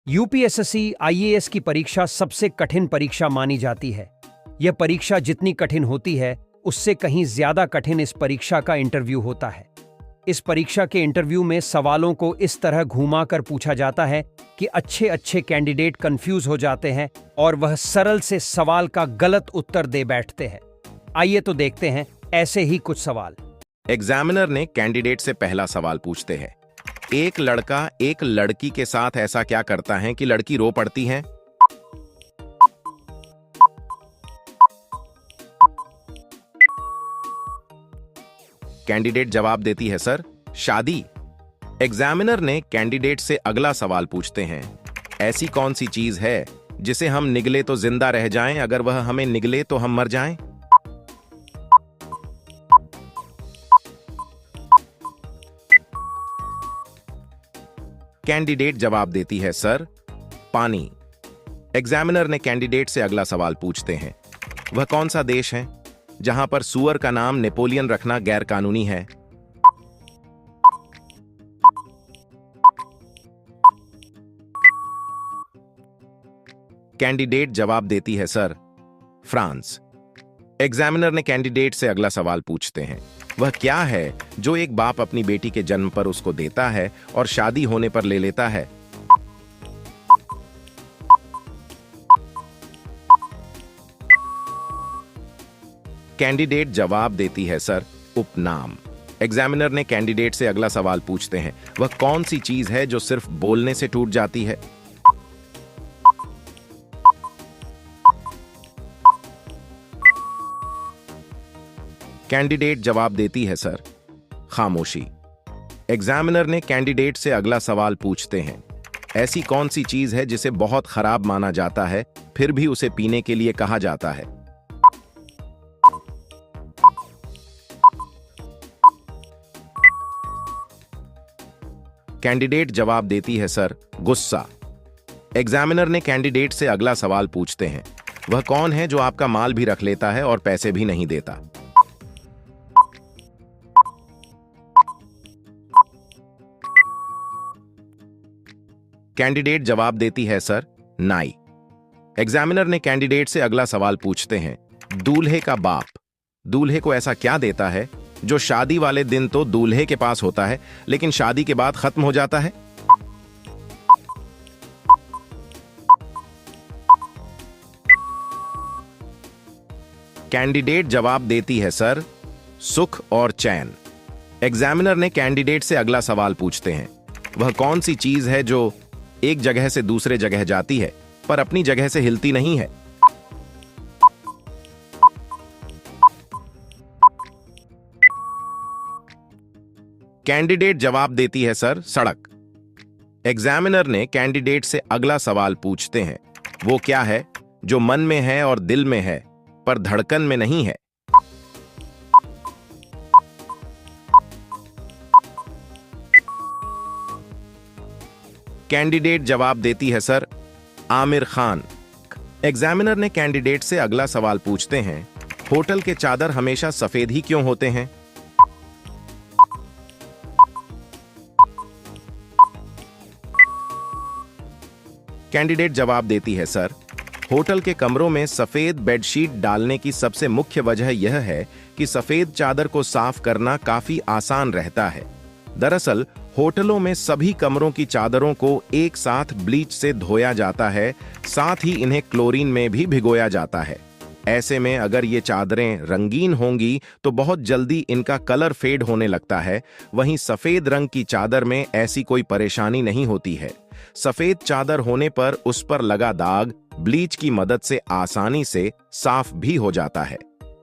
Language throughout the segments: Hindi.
यूपीएसएससी आईएएस की परीक्षा सबसे कठिन परीक्षा मानी जाती है। यह परीक्षा जितनी कठिन होती है, उससे कहीं ज्यादा कठिन इस परीक्षा का इंटरव्यू होता है। इस परीक्षा के इंटरव्यू में सवालों को इस तरह घुमा कर पूछा जाता है कि अच्छे अच्छे कैंडिडेट कंफ्यूज हो जाते हैं और वह सरल से सवाल का गलत उत्तर दे बैठते हैं। आइए तो देखते हैं ऐसे ही कुछ सवाल। एग्जामिनर ने कैंडिडेट से पहला सवाल पूछते हैं, एक लड़का एक लड़की के साथ ऐसा क्या करता है कि लड़की रो पड़ती है? कैंडिडेट जवाब देती है, सर, शादी। एग्जामिनर ने कैंडिडेट से अगला सवाल पूछते हैं, ऐसी कौन सी चीज है जिसे हम निगले तो जिंदा रह जाएं, अगर वह हमें निगले तो हम मर जाएं? कैंडिडेट जवाब देती है, सर, पानी। एग्जामिनर ने कैंडिडेट से अगला सवाल पूछते हैं, वह कौन सा देश है जहां पर सुअर का नाम नेपोलियन रखना गैर कानूनी है? कैंडिडेट जवाब देती है, सर, फ्रांस। एग्जामिनर ने कैंडिडेट से अगला सवाल पूछते हैं, वह क्या है जो एक बाप अपनी बेटी के जन्म पर उसको देता है और शादी होने पर ले लेता है? कैंडिडेट जवाब देती है, सर, उपनाम। एग्जामिनर ने कैंडिडेट से अगला सवाल पूछते हैं, वह कौन सी चीज है जो सिर्फ बोलने से टूट जाती है? कैंडिडेट जवाब देती है, सर, खामोशी। एग्जामिनर ने कैंडिडेट से अगला सवाल पूछते हैं, ऐसी कौन सी चीज है जिसे बहुत खराब माना जाता है फिर भी उसे पीने के लिए कहा जाता है? कैंडिडेट जवाब देती है, सर, गुस्सा। एग्जामिनर ने कैंडिडेट से अगला सवाल पूछते हैं, वह कौन है जो आपका माल भी रख लेता है और पैसे भी नहीं देता? कैंडिडेट जवाब देती है, सर, नाई। एग्जामिनर ने कैंडिडेट से अगला सवाल पूछते हैं, दूल्हे का बाप दूल्हे को ऐसा क्या देता है जो शादी वाले दिन तो दूल्हे के पास होता है लेकिन शादी के बाद खत्म हो जाता है? कैंडिडेट जवाब देती है, सर, सुख और चैन। एग्जामिनर ने कैंडिडेट से अगला सवाल पूछते हैं, वह कौन सी चीज है जो एक जगह से दूसरे जगह जाती है पर अपनी जगह से हिलती नहीं है? कैंडिडेट जवाब देती है, सर, सड़क। एग्जामिनर ने कैंडिडेट से अगला सवाल पूछते हैं, वो क्या है जो मन में है और दिल में है पर धड़कन में नहीं है? कैंडिडेट जवाब देती है, सर, आमिर खान। एग्जामिनर ने कैंडिडेट से अगला सवाल पूछते हैं, होटल के चादर हमेशा सफेद ही क्यों होते हैं? कैंडिडेट जवाब देती है, सर, होटल के कमरों में सफेद बेडशीट डालने की सबसे मुख्य वजह यह है कि सफेद चादर को साफ करना काफी आसान रहता है। दरअसल होटलों में सभी कमरों की चादरों को एक साथ ब्लीच से धोया जाता है, साथ ही इन्हें क्लोरीन में भी भिगोया जाता है। ऐसे में अगर ये चादरें रंगीन होंगी तो बहुत जल्दी इनका कलर फेड होने लगता है। वहीं सफेद रंग की चादर में ऐसी कोई परेशानी नहीं होती है। सफेद चादर होने पर उस पर लगा दाग ब्लीच की मदद से आसानी से साफ भी हो जाता है।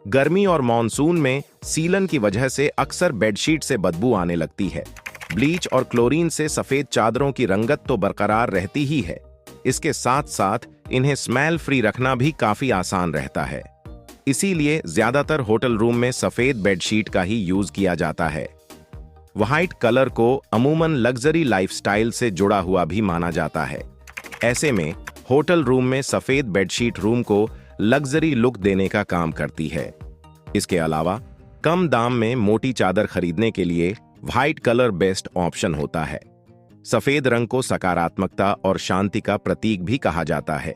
गर्मी और मॉनसून में सीलन की वजह से अक्सर बेडशीट से बदबू आने लगती है। ब्लीच और क्लोरीन से सफेद चादरों की रंगत तो बरकरार रहती ही है, इसके साथ साथ इन्हें स्मेल फ्री रखना भी काफी आसान रहता है। इसीलिए ज्यादातर होटल रूम में सफेद बेडशीट का ही यूज किया जाता है। व्हाइट कलर को अमूमन लग्जरी लाइफस्टाइल से जुड़ा हुआ भी माना जाता है। ऐसे में होटल रूम में सफेद बेडशीट रूम को लग्जरी लुक देने का काम करती है। इसके अलावा कम दाम में मोटी चादर खरीदने के लिए व्हाइट कलर बेस्ट ऑप्शन होता है। सफेद रंग को सकारात्मकता और शांति का प्रतीक भी कहा जाता है।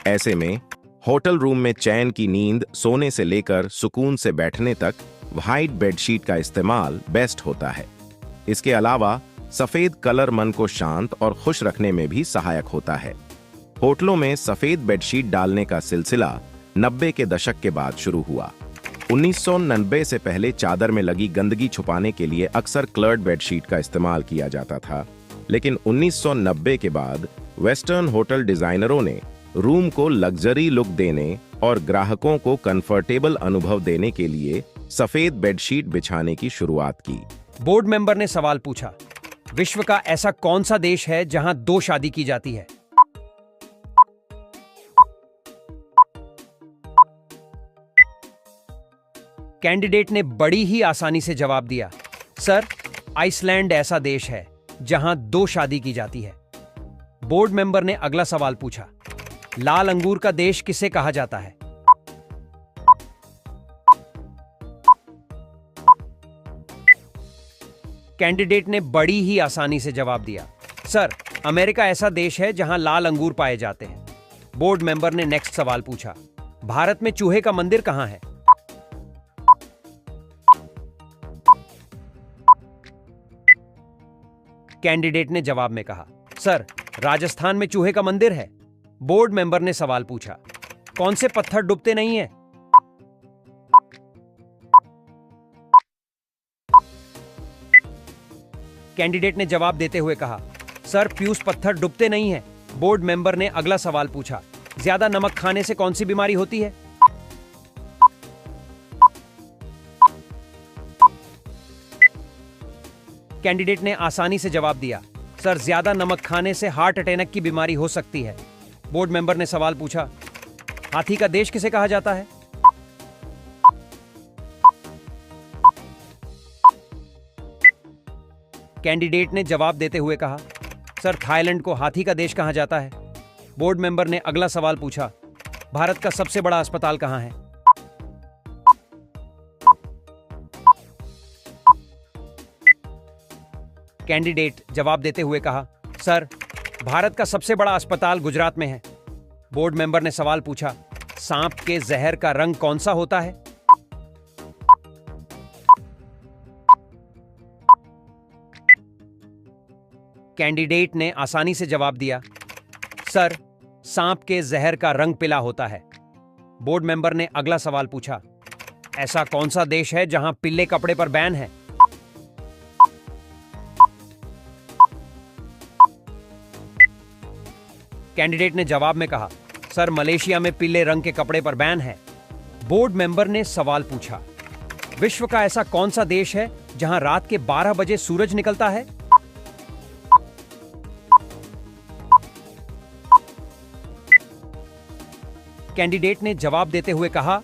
ऐसे में होटल रूम में चैन की नींद सोने से लेकर सुकून से बैठने तक व्हाइट बेडशीट का इस्तेमाल बेस्ट होता है। इसके अलावा सफेद कलर मन को शांत और खुश रखने में भी सहायक होता है। होटलों में सफेद बेडशीट डालने का सिलसिला 90 के दशक के बाद शुरू हुआ। 1990 से पहले चादर में लगी गंदगी छुपाने के लिए अक्सर क्लर्ड बेडशीट का इस्तेमाल किया जाता था, लेकिन 1990 के बाद वेस्टर्न होटल डिजाइनरों ने रूम को लग्जरी लुक देने और ग्राहकों को कंफर्टेबल अनुभव देने के लिए सफेद बेडशीट बिछाने की शुरुआत की। बोर्ड मेंबर ने सवाल पूछा, विश्व का ऐसा कौन सा देश है जहां 2 शादी की जाती है? कैंडिडेट ने बड़ी ही आसानी से जवाब दिया, सर, आइसलैंड ऐसा देश है जहां 2 शादी की जाती है। बोर्ड मेंबर ने अगला सवाल पूछा, लाल अंगूर का देश किसे कहा जाता है? कैंडिडेट ने बड़ी ही आसानी से जवाब दिया, सर, अमेरिका ऐसा देश है जहां लाल अंगूर पाए जाते हैं। बोर्ड मेंबर ने नेक्स्ट सवाल पूछा, भारत में चूहे का मंदिर कहां है? कैंडिडेट ने जवाब में कहा, सर, राजस्थान में चूहे का मंदिर है। बोर्ड मेंबर ने सवाल पूछा, कौन से पत्थर डूबते नहीं हैं? कैंडिडेट ने जवाब देते हुए कहा, सर, फ्यूज पत्थर डूबते नहीं हैं। बोर्ड मेंबर ने अगला सवाल पूछा, ज्यादा नमक खाने से कौन सी बीमारी होती है? कैंडिडेट ने आसानी से जवाब दिया, सर, ज्यादा नमक खाने से हार्ट अटैक की बीमारी हो सकती है। बोर्ड मेंबर ने सवाल पूछा, हाथी का देश किसे कहा जाता है? कैंडिडेट ने जवाब देते हुए कहा, सर, थाईलैंड को हाथी का देश कहा जाता है। बोर्ड मेंबर ने अगला सवाल पूछा, भारत का सबसे बड़ा अस्पताल कहां है? कैंडिडेट जवाब देते हुए कहा, सर, भारत का सबसे बड़ा अस्पताल गुजरात में है। बोर्ड मेंबर ने सवाल पूछा, सांप के जहर का रंग कौन सा होता है? कैंडिडेट ने आसानी से जवाब दिया, सर, सांप के जहर का रंग पीला होता है। बोर्ड मेंबर ने अगला सवाल पूछा, ऐसा कौन सा देश है जहां पीले कपड़े पर बैन है? कैंडिडेट ने जवाब में कहा, सर, मलेशिया में पीले रंग के कपड़े पर बैन है। बोर्ड मेंबर ने सवाल पूछा, विश्व का ऐसा कौन सा देश है जहां रात के 12 बजे सूरज निकलता है? कैंडिडेट ने जवाब देते हुए कहा,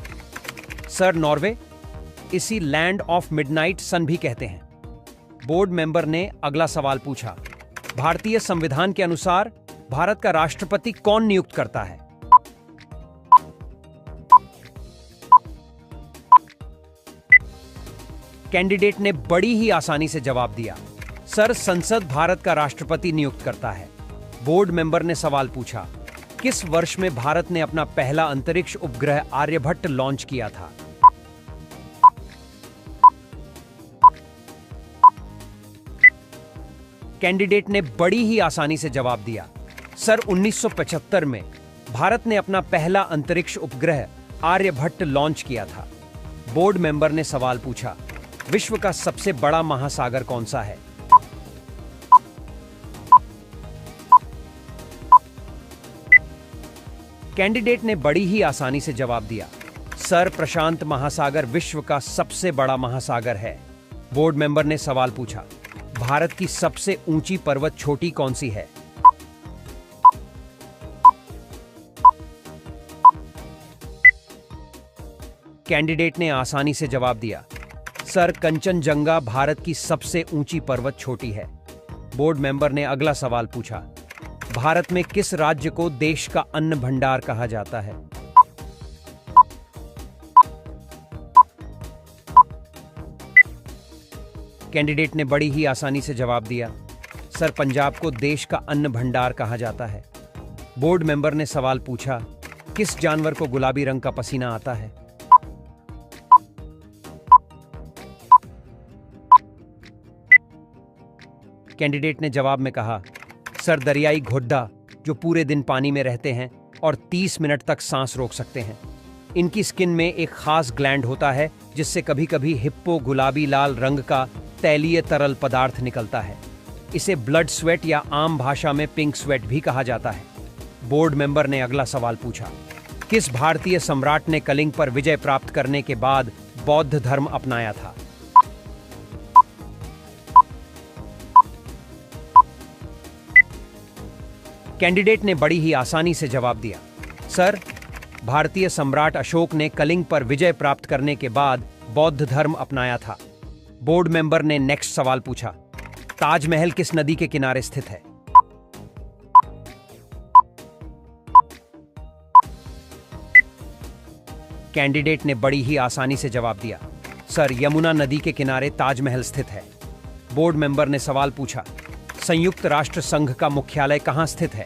सर, नॉर्वे, इसी लैंड ऑफ मिडनाइट सन भी कहते हैं। बोर्ड मेंबर ने अगला सवाल पूछा, भारतीय संविधान के अनुसार भारत का राष्ट्रपति कौन नियुक्त करता है? कैंडिडेट ने बड़ी ही आसानी से जवाब दिया, सर, संसद भारत का राष्ट्रपति नियुक्त करता है। बोर्ड मेंबर ने सवाल पूछा, किस वर्ष में भारत ने अपना पहला अंतरिक्ष उपग्रह आर्यभट्ट लॉन्च किया था? कैंडिडेट ने बड़ी ही आसानी से जवाब दिया, सर, 1975 में भारत ने अपना पहला अंतरिक्ष उपग्रह आर्यभट्ट लॉन्च किया था। बोर्ड मेंबर ने सवाल पूछा, विश्व का सबसे बड़ा महासागर कौन सा है? कैंडिडेट ने बड़ी ही आसानी से जवाब दिया, सर, प्रशांत महासागर विश्व का सबसे बड़ा महासागर है। बोर्ड मेंबर ने सवाल पूछा, भारत की सबसे ऊंची पर्वत चोटी कौन सी है? कैंडिडेट ने आसानी से जवाब दिया, सर, कंचनजंगा भारत की सबसे ऊंची पर्वत चोटी है। बोर्ड मेंबर ने अगला सवाल पूछा, भारत में किस राज्य को देश का अन्न भंडार कहा जाता है? कैंडिडेट ने बड़ी ही आसानी से जवाब दिया, सर, पंजाब को देश का अन्न भंडार कहा जाता है। बोर्ड मेंबर ने सवाल पूछा, किस जानवर को गुलाबी रंग का पसीना आता है? कैंडिडेट ने जवाब में कहा, सर, दरियाई घोड़ा, जो पूरे दिन पानी में रहते हैं और 30 मिनट तक सांस रोक सकते हैं। इनकी स्किन में एक खास ग्लैंड होता है जिससे कभी कभी हिप्पो गुलाबी लाल रंग का तैलीय तरल पदार्थ निकलता है। इसे ब्लड स्वेट या आम भाषा में पिंक स्वेट भी कहा जाता है। बोर्ड मेंबर ने अगला सवाल पूछा, किस भारतीय सम्राट ने कलिंग पर विजय प्राप्त करने के बाद बौद्ध धर्म अपनाया था? कैंडिडेट ने बड़ी ही आसानी से जवाब दिया, सर, भारतीय सम्राट अशोक ने कलिंग पर विजय प्राप्त करने के बाद बौद्ध धर्म अपनाया था। बोर्ड मेंबर ने नेक्स्ट सवाल पूछा, ताजमहल किस नदी के किनारे स्थित है? कैंडिडेट ने बड़ी ही आसानी से जवाब दिया, सर, यमुना नदी के किनारे ताजमहल स्थित है। बोर्ड मेंबर ने सवाल पूछा, संयुक्त राष्ट्र संघ का मुख्यालय कहां स्थित है?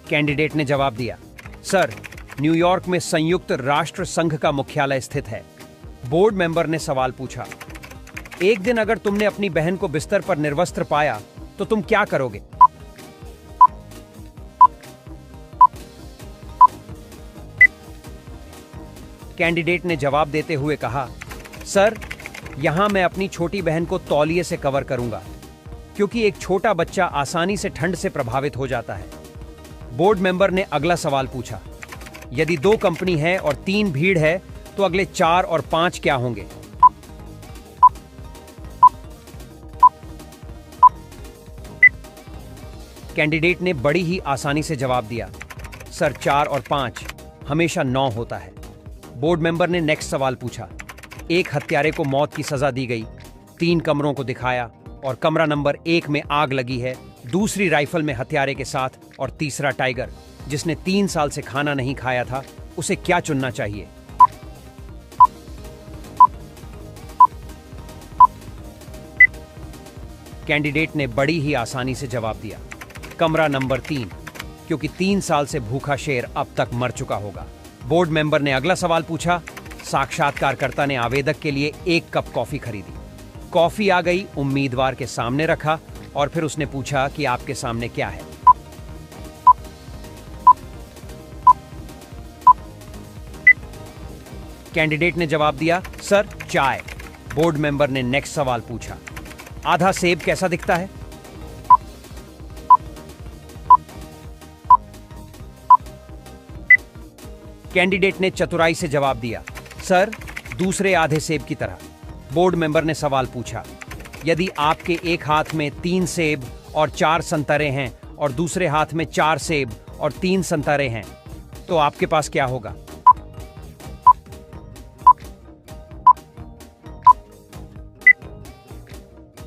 कैंडिडेट ने जवाब दिया, सर, न्यूयॉर्क में संयुक्त राष्ट्र संघ का मुख्यालय स्थित है। बोर्ड मेंबर ने सवाल पूछा, एक दिन अगर तुमने अपनी बहन को बिस्तर पर निर्वस्त्र पाया तो तुम क्या करोगे? कैंडिडेट ने जवाब देते हुए कहा, सर, यहां मैं अपनी छोटी बहन को तौलिए से कवर करूंगा, क्योंकि एक छोटा बच्चा आसानी से ठंड से प्रभावित हो जाता है। बोर्ड मेंबर ने अगला सवाल पूछा, यदि 2 कंपनी है और 3 भीड़ है तो अगले 4 और 5 क्या होंगे? कैंडिडेट ने बड़ी ही आसानी से जवाब दिया, सर, 4 और 5 हमेशा 9 होता है। बोर्ड मेंबर ने नेक्स्ट सवाल पूछा, एक हत्यारे को मौत की सजा दी गई, 3 कमरों को दिखाया और कमरा नंबर 1 में आग लगी है, दूसरी राइफल में हत्यारे के साथ और तीसरा टाइगर जिसने 3 साल से खाना नहीं खाया था, उसे क्या चुनना चाहिए? कैंडिडेट ने बड़ी ही आसानी से जवाब दिया, कमरा नंबर 3, क्योंकि 3 साल से भूखा शेर अब तक मर चुका होगा। बोर्ड मेंबर ने अगला सवाल पूछा, साक्षात्कारकर्ता ने आवेदक के लिए 1 कप कॉफी खरीदी। कॉफी आ गई, उम्मीदवार के सामने रखा और फिर उसने पूछा कि आपके सामने क्या है? कैंडिडेट ने जवाब दिया, सर, चाय। बोर्ड मेंबर ने नेक्स्ट सवाल पूछा, आधा सेब कैसा दिखता है? कैंडिडेट ने चतुराई से जवाब दिया, सर, दूसरे आधे सेब की तरह। बोर्ड मेंबर ने सवाल पूछा, यदि आपके एक हाथ में 3 सेब और 4 संतरे हैं और दूसरे हाथ में 4 सेब और 3 संतरे हैं तो आपके पास क्या होगा?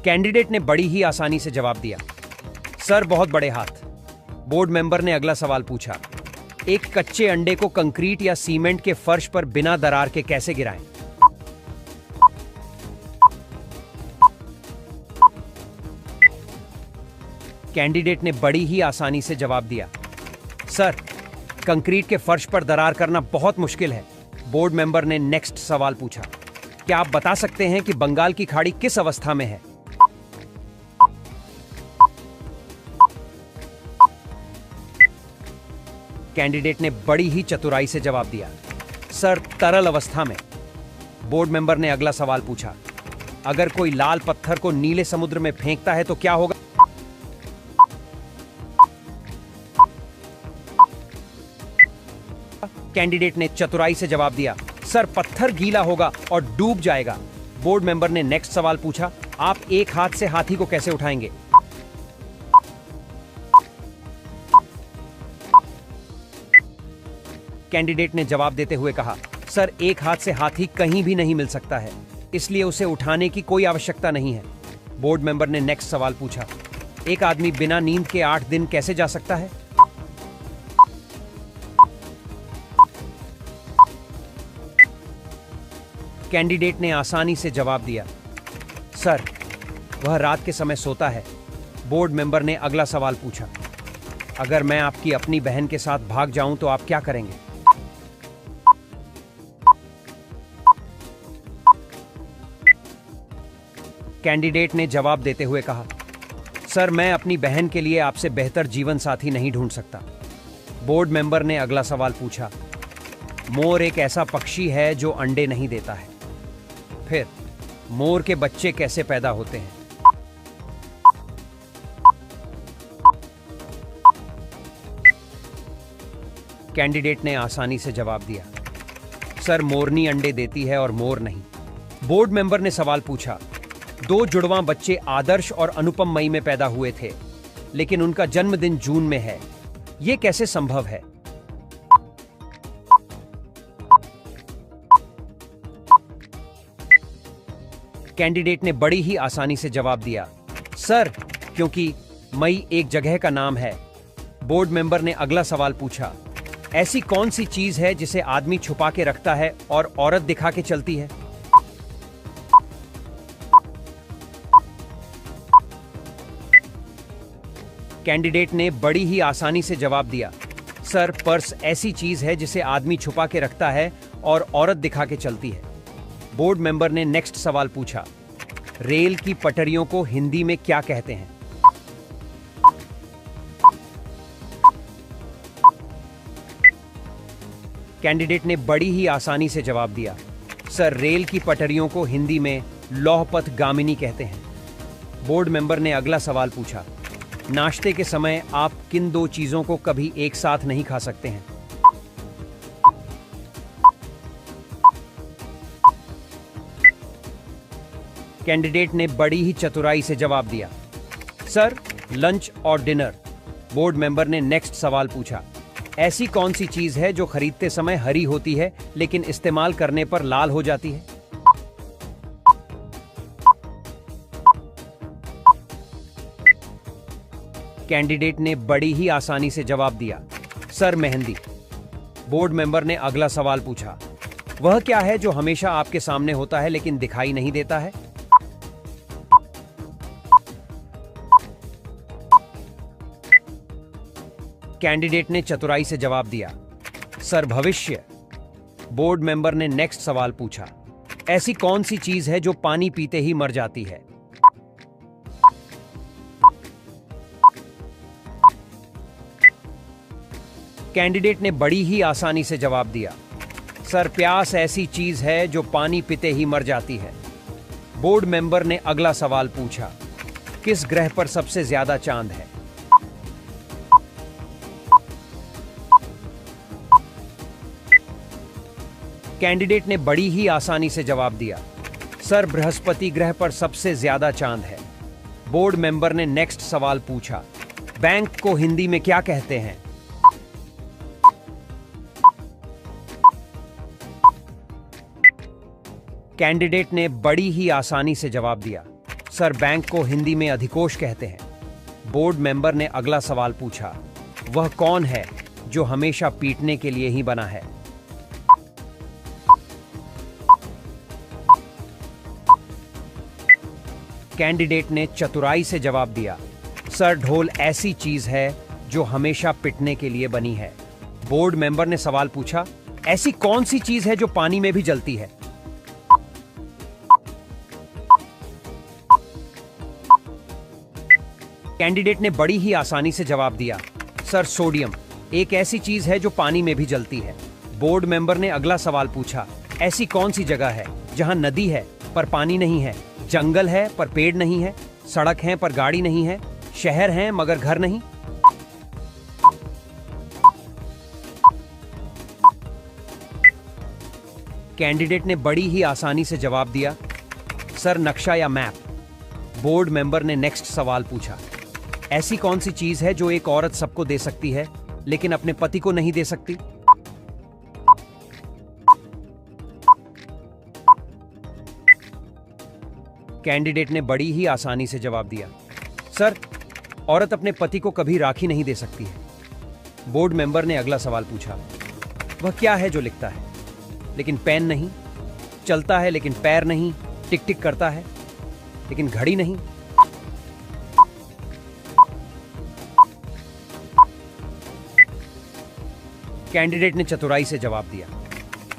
कैंडिडेट ने बड़ी ही आसानी से जवाब दिया, सर, बहुत बड़े हाथ। बोर्ड मेंबर ने अगला सवाल पूछा, एक कच्चे अंडे को कंक्रीट या सीमेंट के फर्श पर बिना दरार के कैसे गिराएं? कैंडिडेट ने बड़ी ही आसानी से जवाब दिया, सर, कंक्रीट के फर्श पर दरार करना बहुत मुश्किल है। बोर्ड मेंबर ने नेक्स्ट सवाल पूछा, क्या आप बता सकते हैं कि बंगाल की खाड़ी किस अवस्था में है? कैंडिडेट ने बड़ी ही चतुराई से जवाब दिया, सर, तरल अवस्था में। बोर्ड मेंबर ने अगला सवाल पूछा, अगर कोई लाल पत्थर को नीले समुद्र में फेंकता है तो क्या होगा? कैंडिडेट ने चतुराई से जवाब दिया, सर, पत्थर गीला होगा और डूब जाएगा। बोर्ड मेंबर ने नेक्स्ट सवाल पूछा, आप एक हाथ से हाथी को कैसे उठाएंगे? कैंडिडेट ने जवाब देते हुए कहा, सर, एक हाथ से हाथी कहीं भी नहीं मिल सकता है, इसलिए उसे उठाने की कोई आवश्यकता नहीं है। बोर्ड मेंबर ने नेक्स्ट सवाल पूछा, एक आदमी बिना नींद के 8 दिन कैसे जा सकता है? कैंडिडेट ने आसानी से जवाब दिया, सर, वह रात के समय सोता है। बोर्ड मेंबर ने अगला सवाल पूछा, अगर मैं आपकी अपनी बहन के साथ भाग जाऊं तो आप क्या करेंगे? कैंडिडेट ने जवाब देते हुए कहा, सर, मैं अपनी बहन के लिए आपसे बेहतर जीवन साथी नहीं ढूंढ सकता। बोर्ड मेंबर ने अगला सवाल पूछा, मोर एक ऐसा पक्षी है जो अंडे नहीं देता है। फिर मोर के बच्चे कैसे पैदा होते हैं? कैंडिडेट ने आसानी से जवाब दिया, सर, मोरनी अंडे देती है और मोर नहीं। बोर्ड मेंबर ने सवाल पूछा, दो जुड़वां बच्चे आदर्श और अनुपम मई में पैदा हुए थे, लेकिन उनका जन्मदिन जून में है। यह कैसे संभव है? कैंडिडेट ने बड़ी ही आसानी से जवाब दिया, सर, क्योंकि मई एक जगह का नाम है। बोर्ड मेंबर ने अगला सवाल पूछा, ऐसी कौन सी चीज है जिसे आदमी छुपा के रखता है और औरत दिखा के चलती है? कैंडिडेट ने बड़ी ही आसानी से जवाब दिया, सर, पर्स ऐसी चीज है जिसे आदमी छुपा के रखता है और औरत दिखा के चलती है। बोर्ड मेंबर ने नेक्स्ट सवाल पूछा, रेल की पटरियों को हिंदी में क्या कहते हैं? कैंडिडेट ने बड़ी ही आसानी से जवाब दिया, सर, रेल की पटरियों को हिंदी में लौहपथ गामिनी कहते हैं। बोर्ड मेंबर ने अगला सवाल पूछा, नाश्ते के समय आप किन दो चीजों को कभी एक साथ नहीं खा सकते हैं? कैंडिडेट ने बड़ी ही चतुराई से जवाब दिया, सर, लंच और डिनर। बोर्ड मेंबर ने नेक्स्ट सवाल पूछा, ऐसी कौन सी चीज है जो खरीदते समय हरी होती है लेकिन इस्तेमाल करने पर लाल हो जाती है? कैंडिडेट ने बड़ी ही आसानी से जवाब दिया, सर, मेहंदी। बोर्ड मेंबर ने अगला सवाल पूछा, वह क्या है जो हमेशा आपके सामने होता है लेकिन दिखाई नहीं देता है? कैंडिडेट ने चतुराई से जवाब दिया, सर, भविष्य। बोर्ड मेंबर ने नेक्स्ट सवाल पूछा, ऐसी कौन सी चीज है जो पानी पीते ही मर जाती है? कैंडिडेट ने बड़ी ही आसानी से जवाब दिया, सर, प्यास ऐसी चीज है जो पानी पीते ही मर जाती है। बोर्ड मेंबर ने अगला सवाल पूछा, किस ग्रह पर सबसे ज्यादा चांद है? कैंडिडेट ने बड़ी ही आसानी से जवाब दिया, सर, बृहस्पति ग्रह पर सबसे ज्यादा चांद है। बोर्ड मेंबर ने नेक्स्ट सवाल पूछा, बैंक को हिंदी में क्या कहते हैं? कैंडिडेट ने बड़ी ही आसानी से जवाब दिया, सर, बैंक को हिंदी में अधिकोष कहते हैं। बोर्ड मेंबर ने अगला सवाल पूछा, वह कौन है जो हमेशा पीटने के लिए ही बना है? कैंडिडेट ने चतुराई से जवाब दिया, सर, ढोल ऐसी चीज है जो हमेशा पिटने के लिए बनी है। बोर्ड मेंबर ने सवाल पूछा, ऐसी कौन सी चीज है जो पानी में भी जलती है? कैंडिडेट ने बड़ी ही आसानी से जवाब दिया, सर, सोडियम एक ऐसी चीज है जो पानी में भी जलती है। बोर्ड मेंबर ने अगला सवाल पूछा, ऐसी कौन सी जगह है जहां नदी है पर पानी नहीं है, जंगल है पर पेड़ नहीं है, सड़क है पर गाड़ी नहीं है, शहर है मगर घर नहीं? कैंडिडेट ने बड़ी ही आसानी से जवाब दिया, सर, नक्शा या मैप। बोर्ड मेंबर ने नेक्स्ट सवाल पूछा, ऐसी कौन सी चीज है जो एक औरत सबको दे सकती है लेकिन अपने पति को नहीं दे सकती? कैंडिडेट ने बड़ी ही आसानी से जवाब दिया, सर, औरत अपने पति को कभी राखी नहीं दे सकती है। बोर्ड मेंबर ने अगला सवाल पूछा, वह क्या है जो लिखता है लेकिन पेन नहीं? चलता है लेकिन पैर नहीं, टिक टिक करता है लेकिन घड़ी नहीं। कैंडिडेट ने चतुराई से जवाब दिया,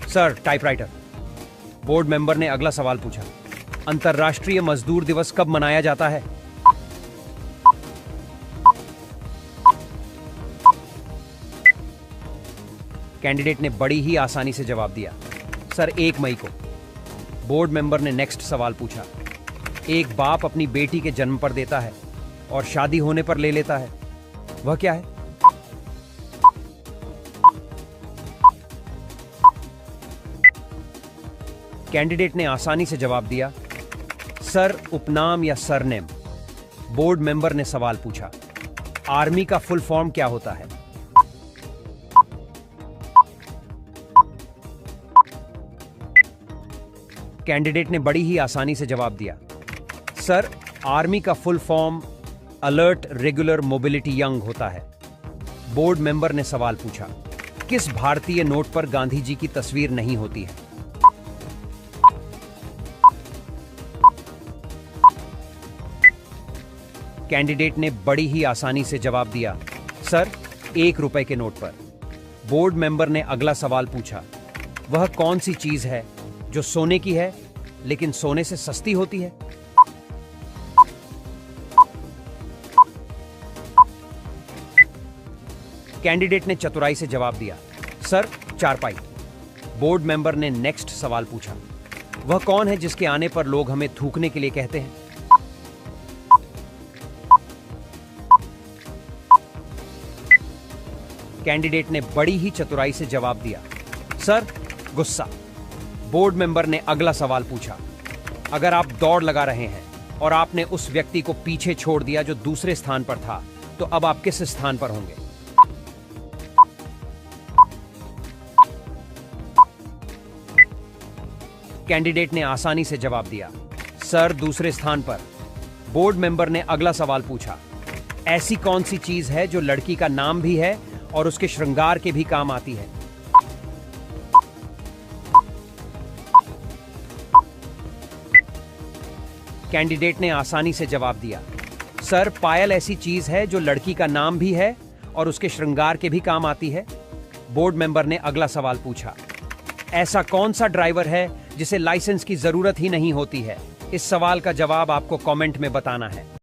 सर टाइपराइटर। बोर्ड मेंबर ने अगला सवाल पूछा, अंतर्राष्ट्रीय मजदूर दिवस कब मनाया जाता है? कैंडिडेट ने बड़ी ही आसानी से जवाब दिया, सर 1 मई को। बोर्ड मेंबर ने नेक्स्ट सवाल पूछा, एक बाप अपनी बेटी के जन्म पर देता है और शादी होने पर ले लेता है, वह क्या है? कैंडिडेट ने आसानी से जवाब दिया, सर उपनाम या सरनेम। बोर्ड मेंबर ने सवाल पूछा, आर्मी का फुल फॉर्म क्या होता है? कैंडिडेट ने बड़ी ही आसानी से जवाब दिया, सर आर्मी का full form alert regular mobility young होता है। बोर्ड मेंबर ने सवाल पूछा, किस भारतीय नोट पर गांधी जी की तस्वीर नहीं होती है? कैंडिडेट ने बड़ी ही आसानी से जवाब दिया, सर 1 रुपए के नोट पर। बोर्ड मेंबर ने अगला सवाल पूछा, वह कौन सी चीज है जो सोने की है लेकिन सोने से सस्ती होती है? कैंडिडेट ने चतुराई से जवाब दिया, सर चारपाई। बोर्ड मेंबर ने नेक्स्ट सवाल पूछा, वह कौन है जिसके आने पर लोग हमें थूकने के लिए कहते हैं? कैंडिडेट ने बड़ी ही चतुराई से जवाब दिया, सर गुस्सा। बोर्ड मेंबर ने अगला सवाल पूछा, अगर आप दौड़ लगा रहे हैं और आपने उस व्यक्ति को पीछे छोड़ दिया जो दूसरे स्थान पर था, तो अब आप किस स्थान पर होंगे? कैंडिडेट ने आसानी से जवाब दिया, सर दूसरे स्थान पर। बोर्ड मेंबर ने अगला सवाल पूछा, ऐसी कौन सी चीज है जो लड़की का नाम भी है और उसके श्रृंगार के भी काम आती है? कैंडिडेट ने आसानी से जवाब दिया, सर पायल ऐसी चीज है जो लड़की का नाम भी है और उसके श्रृंगार के भी काम आती है। बोर्ड मेंबर ने अगला सवाल पूछा, ऐसा कौन सा ड्राइवर है जिसे लाइसेंस की जरूरत ही नहीं होती है? इस सवाल का जवाब आपको कमेंट में बताना है।